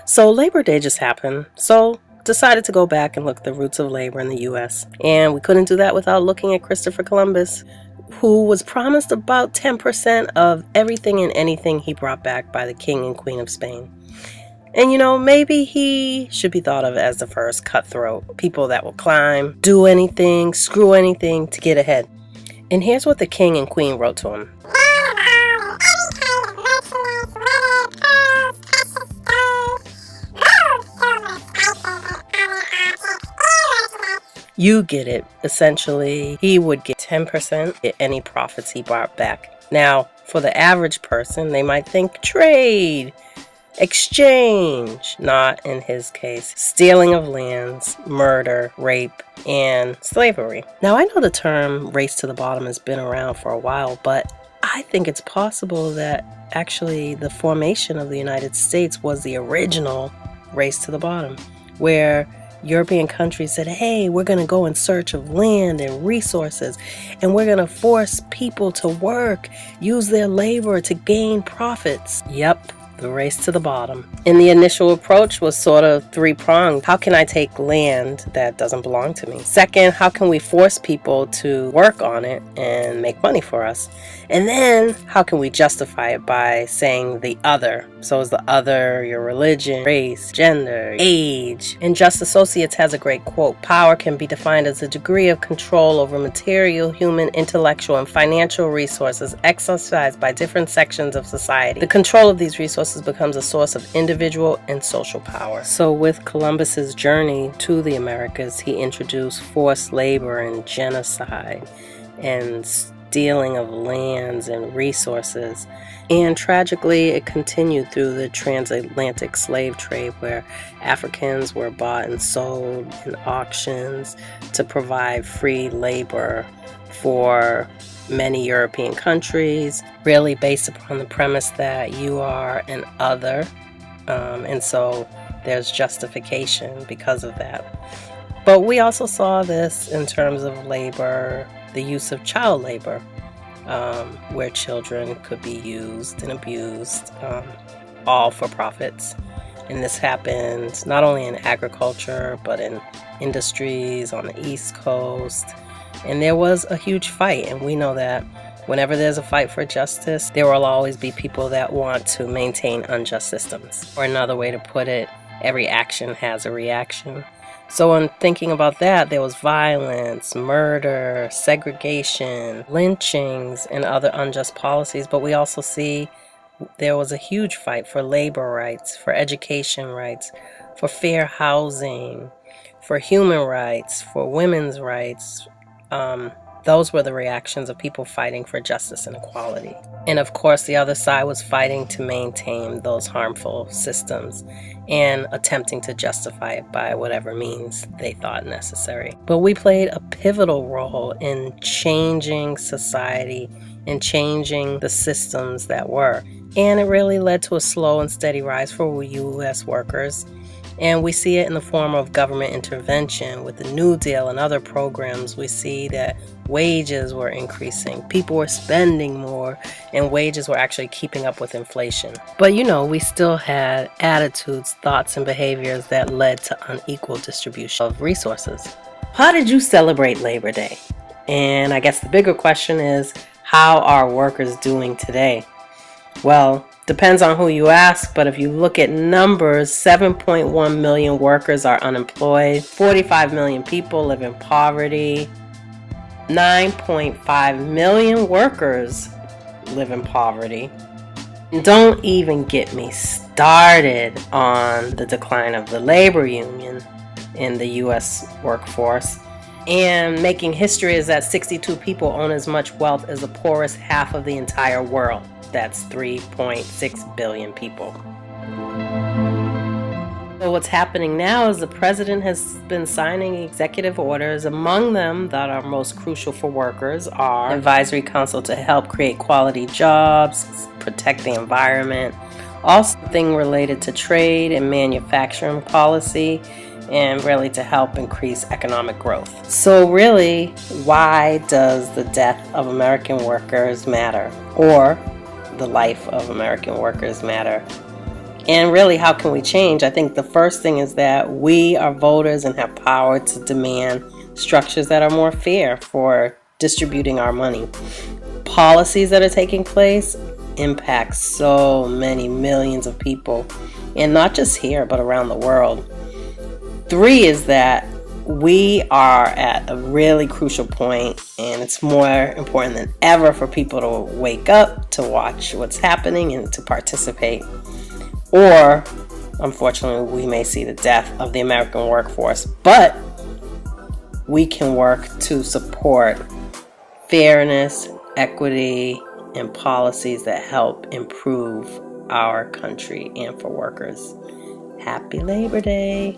So Labor Day just happened, so decided to go back and look at the roots of labor in the U.S. And we couldn't do that without looking at Christopher Columbus, who was promised about 10% of everything and anything he brought back by the King and Queen of Spain. And maybe he should be thought of as the first cutthroat, people that will climb, do anything, screw anything to get ahead. And here's what the King and Queen wrote to him. You get it. Essentially, he would get 10% of any profits he brought back. Now, for the average person, they might think trade, exchange. Not in his case. Stealing of lands, murder, rape, and slavery. Now, I know the term race to the bottom has been around for a while, but I think it's possible that actually the formation of the United States was the original race to the bottom, where European countries said, hey, we're going to go in search of land and resources, and we're going to force people to work, use their labor to gain profits. Yep, the race to the bottom. And the initial approach was sort of three-pronged. How can I take land that doesn't belong to me? Second, how can we force people to work on it and make money for us? And then, how can we justify it by saying the other? So is the other your religion, race, gender, age? And Just Associates has a great quote. Power can be defined as a degree of control over material, human, intellectual, and financial resources exercised by different sections of society. The control of these resources becomes a source of individual and social power. So with Columbus's journey to the Americas, he introduced forced labor and genocide and stealing of lands and resources. And tragically, it continued through the transatlantic slave trade, where Africans were bought and sold in auctions to provide free labor for many European countries, really based upon the premise that you are an other. And so there's justification because of that. But we also saw this in terms of labor, the use of child labor, where children could be used and abused, all for profits. And this happened not only in agriculture, but in industries on the East Coast. And there was a huge fight, and we know that whenever there's a fight for justice, there will always be people that want to maintain unjust systems. Or another way to put it, every action has a reaction. So in thinking about that, there was violence, murder, segregation, lynchings, and other unjust policies. But we also see there was a huge fight for labor rights, for education rights, for fair housing, for human rights, for women's rights. Those were the reactions of people fighting for justice and equality. And of course, the other side was fighting to maintain those harmful systems and attempting to justify it by whatever means they thought necessary. But we played a pivotal role in changing society and changing the systems that were. And it really led to a slow and steady rise for U.S. workers. And we see it in the form of government intervention with the New Deal and other programs. We see that wages were increasing, people were spending more, and wages were actually keeping up with inflation. But we still had attitudes, thoughts, and behaviors that led to unequal distribution of resources. How did you celebrate Labor Day? And I guess the bigger question is, how are workers doing today? Well, depends on who you ask, but if you look at numbers, 7.1 million workers are unemployed, 45 million people live in poverty, 9.5 million workers live in poverty. And don't even get me started on the decline of the labor union in the U.S. workforce. And making history is that 62 people own as much wealth as the poorest half of the entire world. That's 3.6 billion people. So what's happening now is the president has been signing executive orders. Among them that are most crucial for workers are advisory council to help create quality jobs, protect the environment, Also, thing related to trade and manufacturing policy, and really to help increase economic growth. So really, why does the death of American workers matter? Or the life of American workers matter? And really, how can we change? I think the first thing is that we are voters and have power to demand structures that are more fair for distributing our money. Policies that are taking place impact so many millions of people, and not just here, but around the world. 3 is that we are at a really crucial point, and it's more important than ever for people to wake up, to watch what's happening, and to participate. Or, unfortunately, we may see the death of the American workforce, but we can work to support fairness, equity, and policies that help improve our country and for workers. Happy Labor Day!